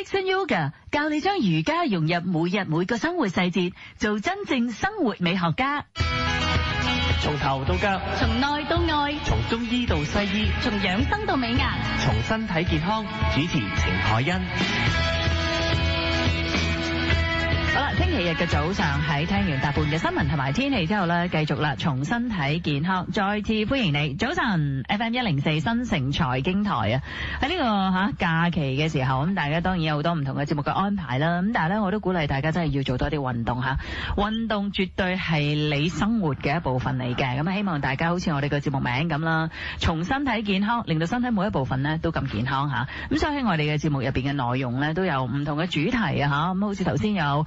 Dixon Yoga 教你將瑜伽融入每日每個生活細節，做真正生活美學家。從頭到腳，從內到外，從中醫到西醫，從養生到美顏，從身體健康。主持程海欣。好啦，星期日嘅早上喺聽完大半嘅新聞同埋天氣之後呢，繼續啦，從身體健康再次歡迎你。早晨 FM104 新城財經台啊，喺呢個假期嘅時候，咁大家當然有好多唔同嘅節目嘅安排啦。咁但係呢，我都鼓勵大家真係要做多啲運動吓，運動絕對係你生活嘅一部分嚟嘅。咁希望大家好似我哋個節目名咁啦，從身體健康令到身體每一部分呢都咁健康吓。咁所以喺我哋嘅節目入邊嘅內容呢，都有唔同嘅主題啊吓。咁好似頭先有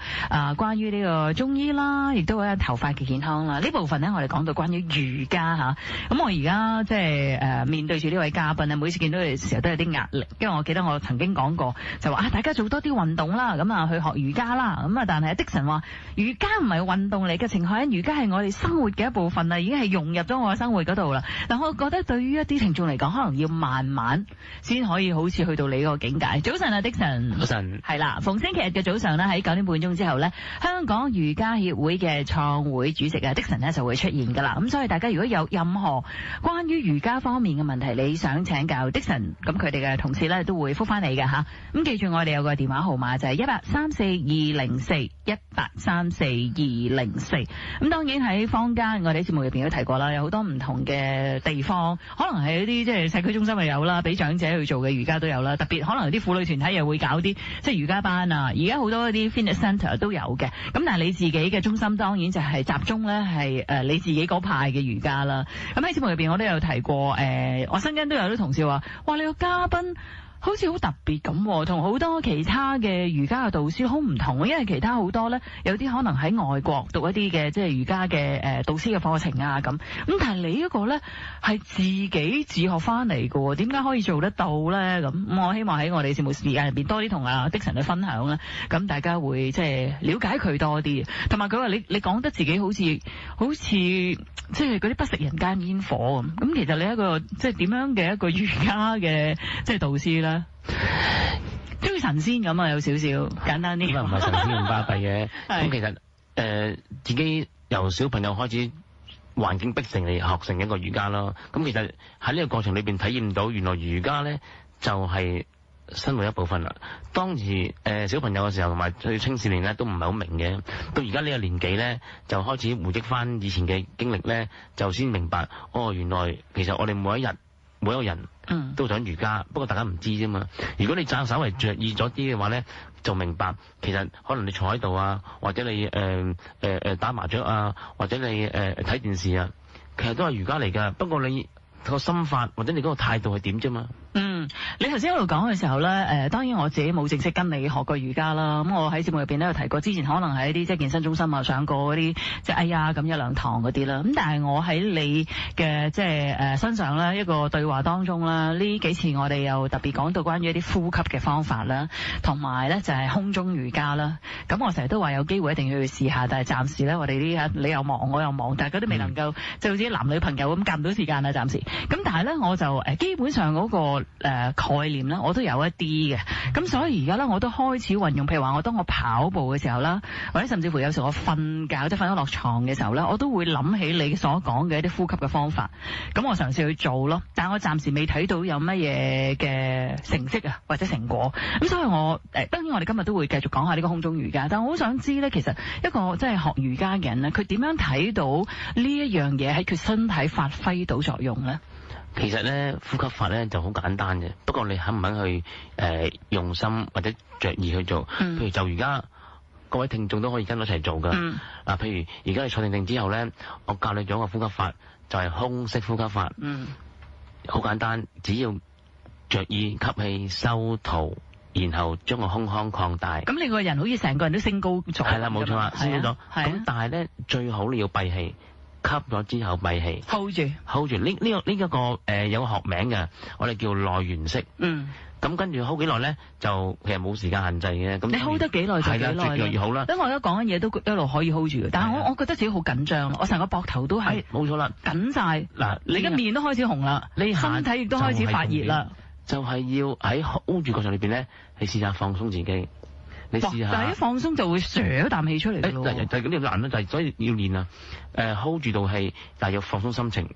關於呢個中醫啦，亦都有頭髮嘅健康啦。呢部分呢，我哋講到關於瑜伽吓。咁我而家即係面對住呢位嘉賓呢，每次見到佢嘅時候都有啲壓力，因為我記得我曾經講過，就話大家做多啲運動啦，咁去學瑜伽啦。咁但係Dixon話瑜伽唔係運動嚟嘅，程海欣，瑜伽係我哋生活嘅一部分啦，已經係融入咗我嘅生活嗰度啦。但我覺得對於一啲聽眾嚟講，可能要慢慢先可以好似去到你嗰個境界。早晨啊，Dixon。早晨。係啦，逢星期日嘅早上呢，喺9點半鐘之後呢，香港瑜伽協會嘅創會主席Dixon 呢就會出現噶啦。咁所以大家如果有任何關於瑜伽方面嘅問題，你想請教Dixon，咁佢哋嘅同事呢都會覆翻你嘅吓。咁記住我哋有個電話號碼就係1834204 1834204。咁當然喺坊間我哋節目入邊都提過啦，有好多唔同嘅地方，可能係一啲即係社區中心又有啦，俾長者去做嘅瑜伽都有啦。特別可能有啲婦女團體又會搞啲即係瑜伽班啊。而家好多啲 fitness center 都有嘅。咁但係你自己嘅中心當然就係集中咧係你自己嗰派嘅瑜伽啦。咁喺節目入邊我都有提過，我身邊都有啲同事話，哇，你個嘉賓好似好特別咁，同好多其他嘅瑜伽嘅導師好唔同，因為其他好多咧有啲可能喺外國讀一啲嘅即係瑜伽嘅導師嘅課程啊咁。但係你嗰個咧係自己自學翻嚟嘅，點解可以做得到咧？咁我希望喺我哋節目時間入邊多啲同阿Dixon去分享啦，咁大家會即係了解佢多啲。同埋佢話你講得自己好似即係嗰啲不食人間煙火咁。咁其實你一個即係點樣嘅一個瑜伽嘅即係導師咧？好似神仙咁啊，有少少簡單啲。咁唔係神仙咁巴閉嘅。咁其實自己由小朋友開始環境逼成嚟學成一個瑜伽咯。咁其實喺呢個過程裏邊體驗到，原來瑜伽咧就係生活一部分啦。當時小朋友嘅時候同埋去青少年咧都唔係好明嘅，到而家呢個年紀咧就開始回憶翻以前嘅經歷咧，就先明白原來其實我哋每一日每一個人都想瑜伽，不過大家唔知啫嘛。如果你稍為着意咗啲嘅話咧，就明白其實可能你坐喺度啊，或者你打麻雀啊，或者你睇電視啊，其實都係瑜伽嚟㗎。不過你個心法或者你嗰個態度係點啫嘛。你頭先喺度講嘅時候咧，當然我自己冇正式跟你學過瑜伽啦。咁我喺節目入邊都有提過，之前可能喺啲即係健身中心啊上過嗰啲即係咁一兩堂嗰啲啦。咁但係我喺你嘅即係身上咧一個對話當中啦，呢幾次我哋又特別講到關於一啲呼吸嘅方法啦，同埋咧就係空中瑜伽啦。咁我成日都話有機會一定要去試下，但係暫時咧我哋啲你又忙我又忙，大家都未能夠就好似男女朋友咁夾唔到時間啦暫時。咁但係咧我就基本上嗰個概念咧，我都有一啲嘅，咁所以而家咧我都開始運用，譬如話當我跑步嘅時候啦，或者甚至乎有時我瞓覺即係瞓咗落床嘅時候咧，我都會諗起你所講嘅一啲呼吸嘅方法，咁我嘗試去做咯，但我暫時未睇到有乜嘢嘅成績啊或者成果，咁所以我當然我哋今日都會繼續講下呢個空中瑜伽，但我好想知咧，其實一個即係學瑜伽嘅人咧，佢點樣睇到呢一樣嘢喺佢身體發揮到作用咧？其實咧呼吸法咧就好簡單嘅，不過你肯唔肯去用心或者着意去做，譬如就而家各位聽眾都可以跟我一齊做噶。嗱，譬如而家你坐定定之後咧，我教你咗個呼吸法，就係胸式呼吸法。好簡單，只要着意吸氣收吐，然後將個胸腔擴大。咁你個人好似成個人都升高咗。係啦，冇錯啦，升高咗。咁但係咧最好你要閉氣。吸咗之後閉氣 hold 住呢個有個學名嘅，我哋叫內圓式。咁跟住 hold 幾耐咧，就其實冇時間限制嘅。咁你 hold 得幾耐就幾耐，越越好啦。因為我而家講緊嘢都一路可以 hold 住嘅，但係我覺得自己好緊張，我成個膊頭都係冇錯啦，緊晒。嗱，你嘅面都開始紅啦，身體亦都開始發熱啦。就係要喺 hold 住過程裏邊咧，你試下放鬆自己。你試下，但係一放鬆就會啜一啖氣出嚟㗎咯。就係咁難啦，就係所以要練啊。hold 住道氣，但係要放鬆心情。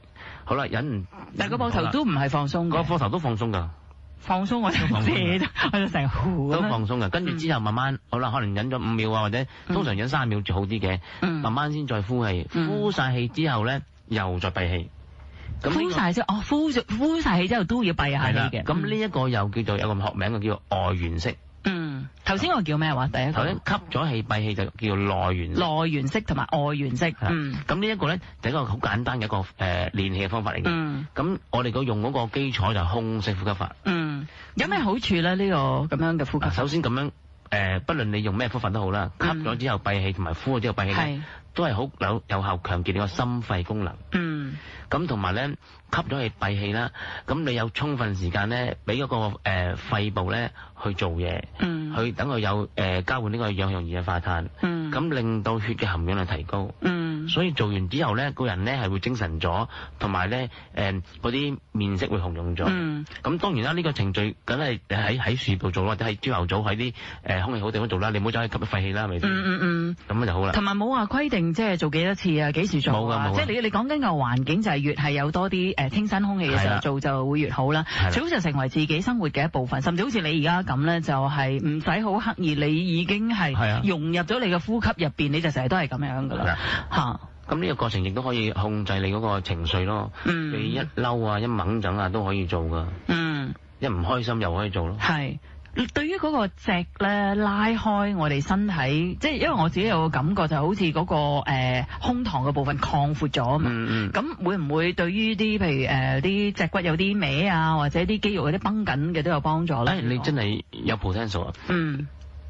好啦，忍唔？但係個膊頭都唔係放鬆嘅。個膊頭都放鬆㗎。放鬆我就借，我就成呼都放鬆㗎。跟住之後慢慢，好啦，可能忍咗5秒啊，或者通常忍3秒就好啲嘅。慢慢先再呼氣，呼晒氣之後咧，又再閉氣。呼晒之後，呼晒氣之後都要閉下氣嘅。咁呢一個又叫做有個學名嘅，叫做外緣式。頭先我叫咩話？第一個頭先吸咗氣閉氣就叫做內緣。內緣式同埋外緣式。咁呢一個咧，就一個好簡單嘅一個練氣嘅方法嚟嘅。咁我哋用嗰個基礎就係空式呼吸法。有咩好處咧？呢個咁樣嘅呼吸法？首先咁樣不論你用咩方法都好啦，吸咗之後閉氣同埋呼咗之後閉氣咧，都係好有效強健你個心肺功能。咁同埋咧，吸咗氣閉氣啦，咁你有充分時間咧，俾嗰個肺部咧去做嘢，去等佢有交換呢個氧氣同二氧化碳，咁令到血嘅含氧量提高。所以做完之後咧，個人咧係會精神咗，同埋咧嗰啲面色會紅潤咗。咁當然啦，呢個程序梗係喺樹度做，或者喺朝頭早喺啲空氣好地方做啦。你唔好走去吸廢氣啦，係咪先？咁就好啦。同埋冇話規定即係做幾多次啊，幾時做啊？冇㗎。即係你講緊個環境就係越係有多啲清新空氣嘅時候做就會越好啦。最好就成為自己生活嘅一部分，甚至好似你而家咁咧，就係唔使好刻意，你已經係融入咗你嘅呼吸入邊，你就成日都係咁樣噶啦嚇。咁呢個過程亦都可以控制你嗰個情緒咯。你一嬲啊，一猛整啊都可以做噶。一唔開心又可以做咯。係。對於嗰個脊咧拉開我哋身體，即係因為我自己有個感覺就好似嗰個胸膛嘅部分擴闊咗啊嘛。咁會唔會對於啲譬如啲脊骨有啲歪啊，或者啲肌肉有啲繃緊嘅都有幫助咧？你真係有 potential 啊！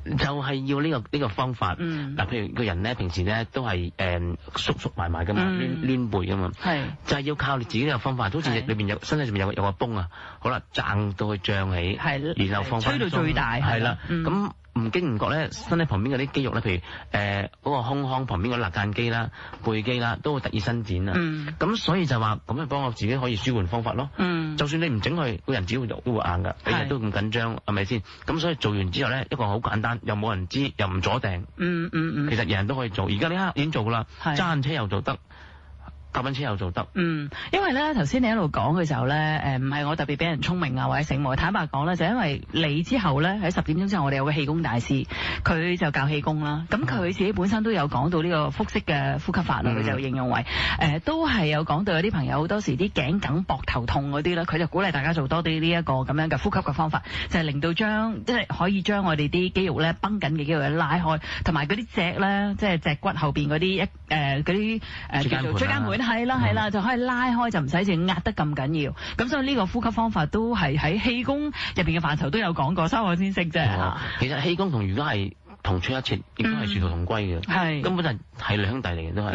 就係要呢個方法。譬如個人咧，平時咧都係縮埋㗎嘛，攣背㗎嘛。就係要靠你自己呢個方法，好似裏邊身體上面有個泵啊。好啦，撐到佢脹起，然後放翻鬆，吹到最大。係啦，咁唔經唔覺咧，身體旁邊嗰啲肌肉咧，譬如嗰個胸腔旁邊嗰肋間肌啦、背肌啦，都會得以伸展啊。咁所以就話咁樣幫我自己可以舒緩方法咯。就算你唔整佢，個人只會都會硬㗎，你日都咁緊張，係咪先？咁所以做完之後咧，一個好簡單，又冇人知，又唔阻埞。其實人人都可以做，而家呢刻已經做㗎啦，揸緊車又做得。搭緊車又做得。因為咧頭先你喺度講嘅時候咧，唔係我特別俾人聰明啊或者醒目，坦白講咧，就因為你之後咧喺10點鐘之後，我哋有個氣功大師，佢就教氣功啦。咁佢自己本身都有講到呢個腹式嘅呼吸法啦，佢就形容為都係有講到有啲朋友好多時啲頸梗、膊頭痛嗰啲咧，佢就鼓勵大家做多啲呢一個咁樣嘅呼吸嘅方法，就係令到即係可以將我哋啲肌肉咧繃緊嘅肌肉拉開，同埋嗰啲脊咧即係脊骨後邊嗰啲嗰啲叫做椎間盤。係啦，就可以拉開，就唔使淨壓得咁緊要。咁所以呢個呼吸方法都係喺氣功入邊嘅範疇都有講過，所以我先識啫。其實氣功同瑜伽係同出一轍，亦都係殊途同歸嘅，根本就係兩兄弟嚟嘅都係。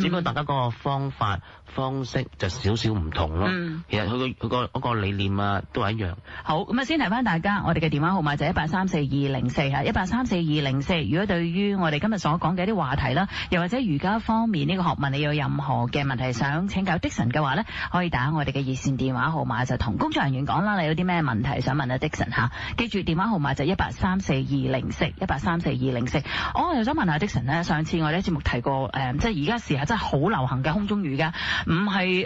只不過大家嗰個方法方式就少少唔同咯。其實佢個嗰個理念啊都係一樣。好，咁啊先提翻大家，我哋嘅電話號碼就1834204嚇，1834204。如果對於我哋今日所講嘅一啲話題啦，又或者瑜伽方面呢個學問，你有任何嘅問題想請教 Dixon 嘅話咧，可以打我哋嘅熱線電話號碼，就同工作人員講啦。你有啲咩問題想問啊 Dixon 嚇？記住電話號碼就1834204，1834204。我又想問下 Dixon 咧，上次我哋喺節目提過即係而家時下真係好流行嘅空中瑜伽，唔係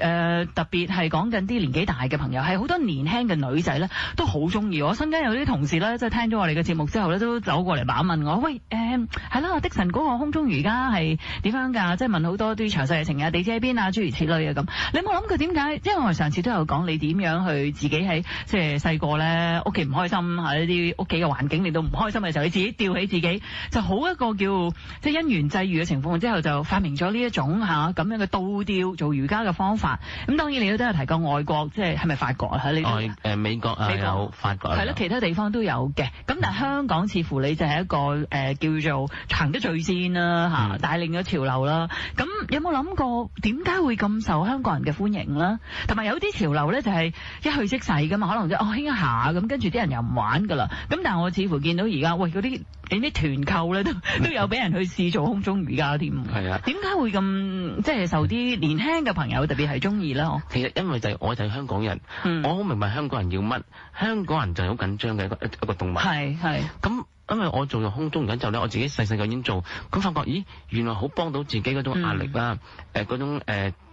特別係講緊啲年紀大嘅朋友，係好多年輕嘅女仔咧都好中意。我身邊有啲同事咧，即係聽咗我哋嘅節目之後咧，都走過嚟問我，喂係啦，Dixon 嗰個空中瑜伽係點樣㗎？即係問好多啲詳細嘅情啊，地址喺邊啊，諸如此類嘅咁。你有冇諗過點解？因為我哋上次都有講你點樣去自己喺即係細個咧，屋企唔開心喺啲屋企嘅環境令到唔開心嘅時候，你自己吊起自己，就好一個叫即係因緣際遇嘅情況之後，就發明咗呢一種咁樣嘅倒吊做瑜伽嘅方法。咁當然你都有提過外國，即係咪法國啊？喺美國啊，有法國係咯，其他地方都有嘅。咁但係香港似乎你就係一個叫做行得最先啦帶領咗潮流啦。咁有冇諗過點解會咁受香港人嘅歡迎啦？同埋有啲潮流咧就係一去即逝噶嘛，可能就興一下咁，跟住啲人又唔玩噶啦。咁但係我似乎見到而家喂嗰啲連啲團購咧都有俾人去試做空中瑜伽添。係啊，點解會咁即係受啲年輕嘅朋友特別係中意咧？其實因為我就係香港人，我好明白香港人要乜，香港人就係好緊張嘅一個動物。係咁。因為我做咗空中瑜伽之後咧，我自己細個已經做，咁發覺咦，原來好幫到自己嗰種壓力啦，嗰種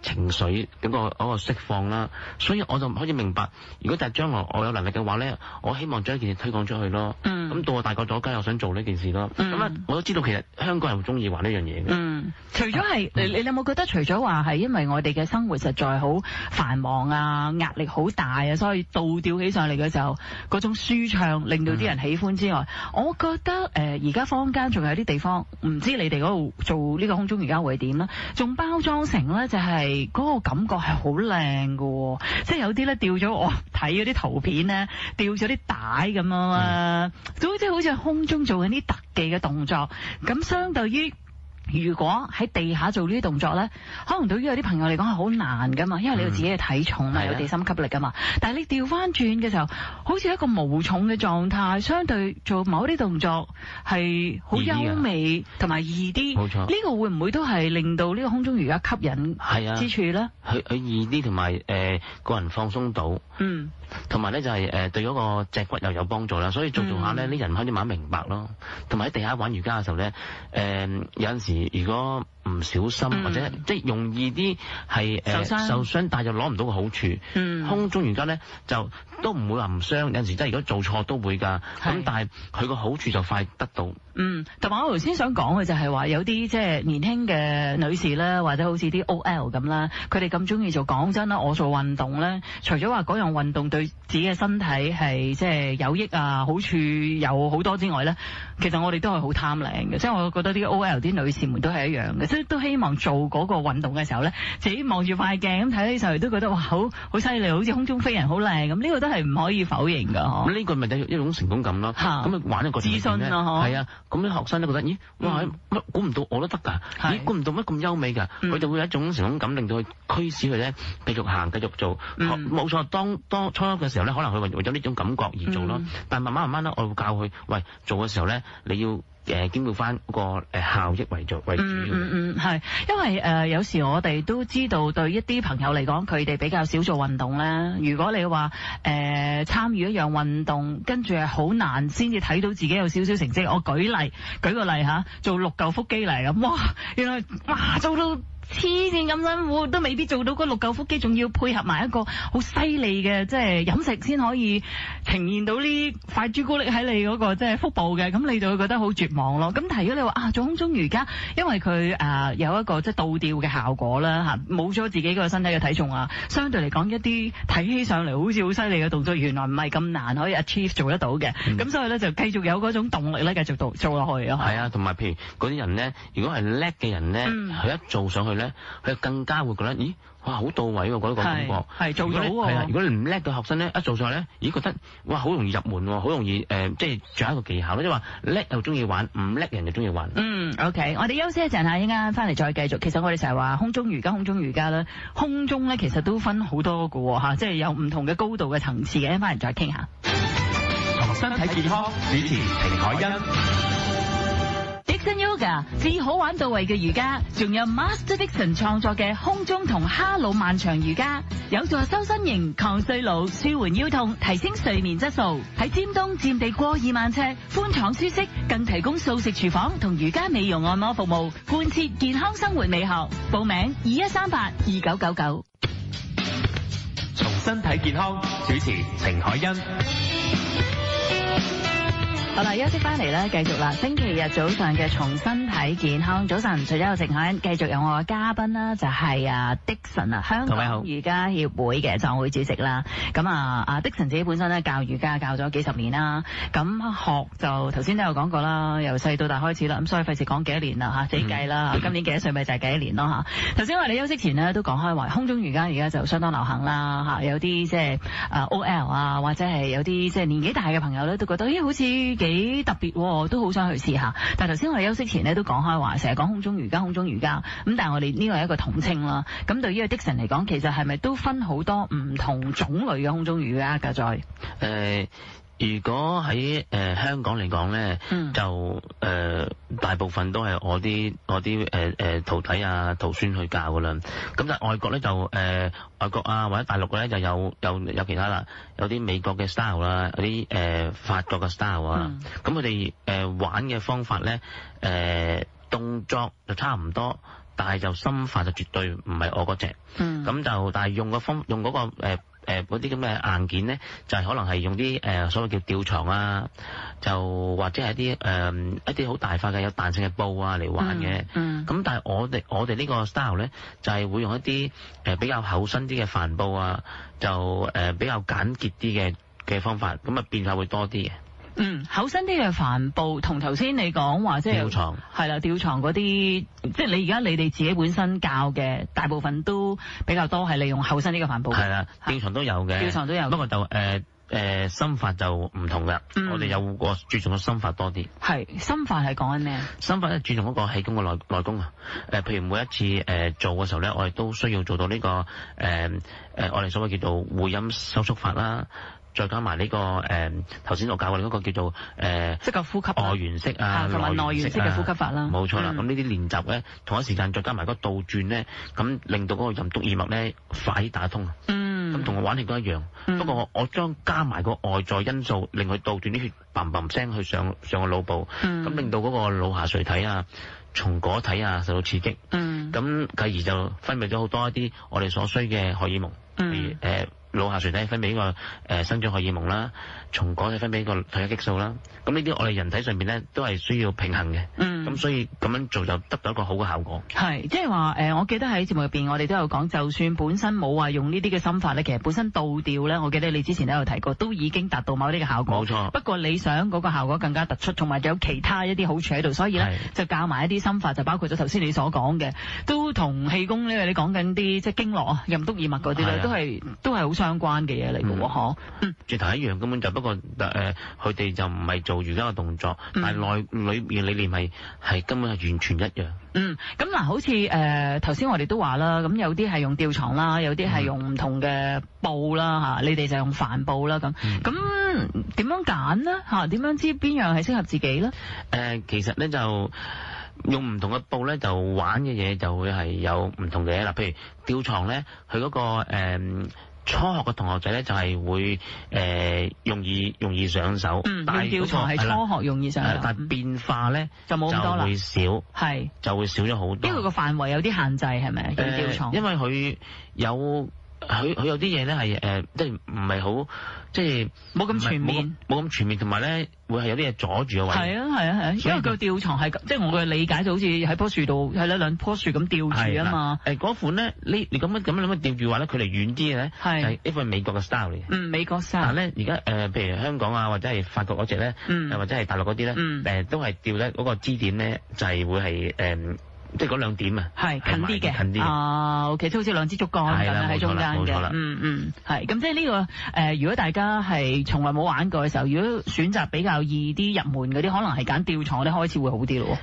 情緒嗰個釋放啦，所以我就開始明白，如果就係將來我有能力嘅話咧，我希望將一件事推廣出去咯。咁到我大個咗，梗係我想做呢件事咯。咁啊，我都知道其實香港人會中意玩呢樣嘢嘅。除咗係你有冇覺得除咗話係因為我哋嘅生活實在好繁忙啊，壓力好大啊，所以倒吊起上嚟嘅時候嗰種舒暢令到啲人喜歡之外，我覺得而家坊間仲有啲地方，唔知你哋嗰度做呢個空中瑜伽會點啦，仲包裝成咧就係嗰個感覺係好靚嘅，即係有啲咧吊咗我睇嗰啲圖片咧，吊咗啲帶咁啊，好似空中做緊啲特技嘅動作，咁相對於如果喺地下做呢啲動作咧，可能對於有啲朋友嚟講係好難噶嘛，因為你有自己嘅體重啊，有地心吸力噶嘛。但係你調翻轉嘅時候，好似一個無重嘅狀態，相對做某啲動作係好優美同埋易啲。冇錯，呢個會唔會都係令到呢個空中瑜伽吸引之處咧？佢易啲同埋個人放鬆到。同埋咧就係對嗰個脊骨又有幫助啦，所以做下咧啲人開始慢慢明白咯。同埋喺地下玩瑜伽嘅時候咧，有陣時如果唔小心或者即係容易啲係受傷，但係又攞唔到個好處。空中瑜伽咧就都唔會話唔傷，有陣時真係如果做錯都會㗎。咁但係佢個好處就快得到。同埋我頭先想講嘅就係話有啲即係年輕嘅女士啦，或者好似啲 OL 咁啦，佢哋咁中意做。講真啦，我做運動咧，除咗話嗰樣運動對自己嘅身體係即係有益啊，好處有好多之外咧，其實我哋都係好貪靚嘅，即係我覺得啲 OL 啲女士們都係一樣嘅，即係都希望做嗰個運動嘅時候咧，自己望住塊鏡咁睇起上嚟都覺得哇好犀利，好似空中飛人好靚咁，呢個都係唔可以否認㗎。咁呢個咪就一種成功感咯。咁啊玩一個自信啊，係啊，咁啲學生都覺得咦，哇乜估唔到我都得㗎，咦估唔到乜咁優美㗎，佢就會有一種成功感，令到佢驅使佢咧繼續行繼續做。冇錯，當初嘅時候咧，可能佢為咗呢種感覺而做咯。但係慢慢咧，我會教佢，喂，做嘅時候咧，你要兼顧翻個效益為主。係，因為有時我哋都知道，對一啲朋友嚟講，佢哋比較少做運動咧。如果你話參與一樣運動，跟住係好難先至睇到自己有少少成績。我舉個例嚇，做6嚿腹肌嚟咁，哇！原來做到黐線咁辛苦，都未必做到嗰6嚿腹肌，仲要配合埋一個好犀利嘅即係飲食先可以呈現到呢塊朱古力喺你嗰個即係腹部嘅，咁你就會覺得好絕望咯。咁但係如果你話做空中瑜伽，因為佢有一個即係倒吊嘅效果啦嚇，冇咗自己個身體嘅體重啊，相對嚟講一啲睇起上嚟好似好犀利嘅動作，原來唔係咁難可以 achieve 做得到嘅。咁所以咧就繼續有嗰種動力咧，繼續做落去咯。係啊，同埋譬如嗰啲人咧，如果係叻嘅人咧，佢一做上去咧，佢更加會覺得，咦，哇，好到位喎！嗰個感覺係做到喎。係啊，如果你唔叻嘅學生咧，一做上去咧，咦，覺得哇，好容易入門喎，好容易即係掌握一個技巧咯。即係話叻又中意玩，唔叻人就中意玩。OK， 我哋休息一陣嚇，一陣間翻嚟再繼續。其實我哋成日話空中瑜伽咧，空中咧其實都分好多個喎嚇，即係有唔同嘅高度嘅層次嘅，翻嚟再傾下。從身體健康，主持程海欣。Dixon Yoga 至好玩到位嘅瑜伽，仲有 Master Dixon 創作嘅空中同哈魯漫長瑜伽，有助修身形、抗衰老、舒緩腰痛、提升睡眠質素。喺尖東佔地過2萬尺，寬敞舒適，更提供素食廚房同瑜伽美容按摩服務，貫徹健康生活美學。報名21382999。從身體健康，主持程海欣。好啦，休息翻嚟咧，繼續啦。星期日早上嘅從身體健康，早晨除咗有程海欣，繼續有我嘅嘉賓啦，就係Dixon 啊，香港瑜伽協會嘅創會主席啦。咁Dixon 自己本身咧教瑜伽教咗幾十年啦，咁學就頭先都有講過啦，由細到大開始啦，咁所以費事講幾多年啦嚇，自己計啦。今年幾多歲咪就係幾多年咯嚇。頭先我哋休息前咧都講開話，空中瑜伽而家就相當流行啦嚇，有啲即係OL 啊，或者係有啲即係年紀大嘅朋友咧都覺得好似幾特別，都好想去試下。但係頭先我哋休息前咧都講開話，成日講空中瑜伽咁，但係我哋呢個係一個統稱啦。咁對於Dixon嚟講，其實係咪都分好多唔同種類嘅空中瑜伽㗎？再如果喺香港嚟講咧，就大部分都係我啲徒弟啊徒孫去教噶啦。咁但係外國咧就外國啊或者大陸咧就有其他啦，有啲美國嘅 style 啦，有啲法國嘅 style 啊。咁佢哋玩嘅方法咧動作就差唔多，但係就心法就絕對唔係我嗰隻。咁就但係用嗰個嗰啲咁嘅硬件咧，就係可能係用啲所謂叫吊床啊，就或者係一啲好大塊嘅有彈性嘅布啊嚟玩嘅。咁但係我哋呢個 style 咧，就係會用一啲比較厚身啲嘅帆布啊，就比較簡潔啲嘅方法，咁啊變化會多啲嘅。厚身啲嘅帆布同頭先你講話即係吊床，係啦，吊床嗰啲，即係你哋自己本身教嘅大部分都比較多係利用厚身啲嘅帆布。係啦，吊床都有嘅，吊床都有，不過就心法就唔同㗎。我哋有個注重個心法多啲。係心法係講緊咩？心法咧注重嗰個氣功嘅內功啊。譬如每一次做嘅時候咧，我哋都需要做到呢個我哋所謂叫做會陰收縮法啦。再加埋呢個頭先我教過嗰個叫做即係呼吸外緣式啊，同埋內緣式嘅呼吸法啦。冇錯啦，咁呢啲練習咧，同一時間再加埋嗰個倒轉咧，咁令到嗰個任督二脈咧快啲打通。咁同我玩氣功一樣，不過我將加埋個外在因素，令佢倒轉啲血嘭嘭聲去上個腦部，咁令到嗰個腦下垂體啊、松果體啊受到刺激。咁繼而就分泌咗好多一啲我哋所需嘅荷爾蒙，譬如腦下垂體分泌呢個生長荷爾蒙啦，松果體分泌呢個褪黑激素啦。咁呢啲我哋人體上邊咧都係需要平衡嘅。咁所以咁樣做就得到一個好嘅效果。係，即係話我記得喺節目入邊我哋都有講，就算本身冇話用呢啲嘅心法咧，其實本身倒吊咧，我記得你之前都有提過，都已經達到某啲嘅效果。冇錯。不過你想嗰個效果更加突出，同埋有其他一啲好處喺度，所以咧就教埋一啲心法，就包括咗頭先你所講嘅，都同氣功呢，你講緊啲即係經絡啊、任督二脈嗰啲咧，都係好相關嘅嘢嚟嘅喎，嗬。直頭一樣根本就，不過佢哋就唔係做瑜伽嘅動作，但係裏面理念係根本係完全一樣。咁嗱，好似頭先我哋都話啦，咁有啲係用吊床啦，有啲係用唔同嘅布啦嚇，你哋就用帆布啦咁。咁點樣揀呢？嚇？點樣知邊樣係適合自己咧？其實咧就用唔同嘅布咧，就玩嘅嘢就會係有唔同嘅嗱，譬如吊床咧，佢嗰個初學嘅同學仔咧就係會容易上手。但係吊床係初學容易上手，但係變化咧就冇咁多啦，就會少，係就會少咗好多。因為個範圍有啲限制係咪？用吊床，因為佢有啲嘢咧係即係唔係好即係冇咁全面，冇咁全面，同埋咧會係有啲嘢阻住個位。係啊，因為個吊床係即係我嘅理解就好似喺棵樹度係啦，兩棵樹咁吊住啊嘛。嗰款咧，你咁樣吊住話咧，佢離遠啲嘅咧，係呢個係美國嘅 style 嚟嘅。美國 style。但係咧而家譬如香港啊或者係法國嗰隻咧，或者係大陸嗰啲咧，都係吊咧嗰個支點咧就係會係即係嗰兩點啊，係近啲嘅，近啲OK，即好似兩支竹竿咁樣喺中間嘅。係咁，即係呢個如果大家係從來冇玩過嘅時候，如果選擇比較易啲入門嗰啲，可能係揀吊床咧開始會好啲咯。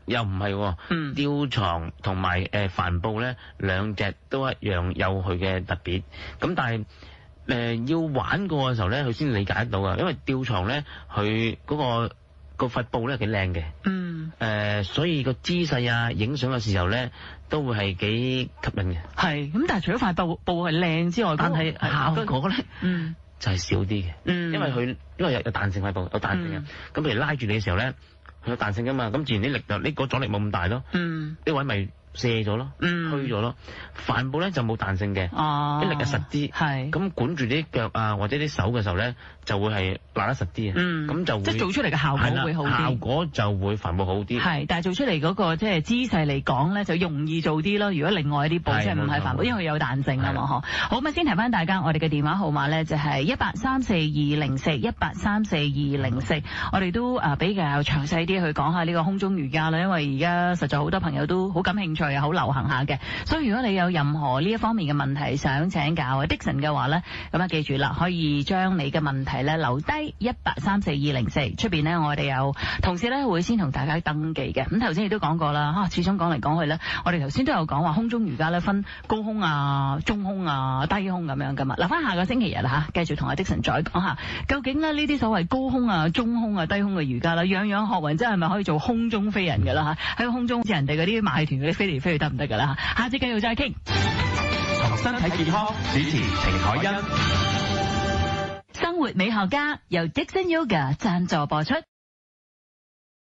又唔係，吊床同埋帆布咧兩隻都一樣有佢嘅特別。咁但係要玩過嘅時候咧，佢先理解得到啊。因為吊床咧，佢嗰個塊布咧幾靚嘅，所以個姿勢啊、影相嘅時候咧，都會係幾吸引嘅。係，咁但係除咗塊布係靚之外，但係效果咧，就係少啲嘅。因為有彈性塊布，有彈性嘅。咁譬如拉住你嘅時候咧，佢有彈性噶嘛，咁自然啲力就呢個阻力冇咁大咯。呢位咪卸咗咯，虛咗咯。帆布咧就冇彈性嘅，啲力係實啲。係，咁管住啲腳啊或者啲手嘅時候咧，就會係拉得實啲嘅。咁就會即係做出嚟嘅效果會好啲。效果就會帆布好啲。係，但係做出嚟嗰個即係姿勢嚟講咧，就容易做啲咯。如果另外一啲布即係唔係帆布，因為佢有彈性啊嘛，嗬。好，咁先提翻大家，我哋嘅電話號碼咧就係1834204，1834204。我哋都比較詳細啲去講下呢個空中瑜伽啦，因為而家實在好多朋友都好感興趣。趣又好流行下嘅。所以如果你有任何呢一方面嘅問題想請教啊 Dixon 嘅話咧，咁啊記住啦，可以將你嘅問題咧留低1834204，出邊咧我哋有同事咧會先同大家登記嘅。咁頭先亦都講過啦，始終講嚟講去咧，我哋頭先都有講話空中瑜伽咧分高空啊、中空啊、低空咁樣噶嘛。留翻下個星期日啦繼續同阿 Dixon 再講下，究竟咧呢啲所謂高空啊、中空啊、低空嘅瑜伽啦，樣樣學勻，真係咪可以做空中飛人噶啦喺個空中似人哋嗰啲馬戲團嗰啲飛嚟飛去得唔得噶啦下次繼續再傾。從身體健康，主持程海欣。生活美學家由 Dixon Yoga 贊助播出。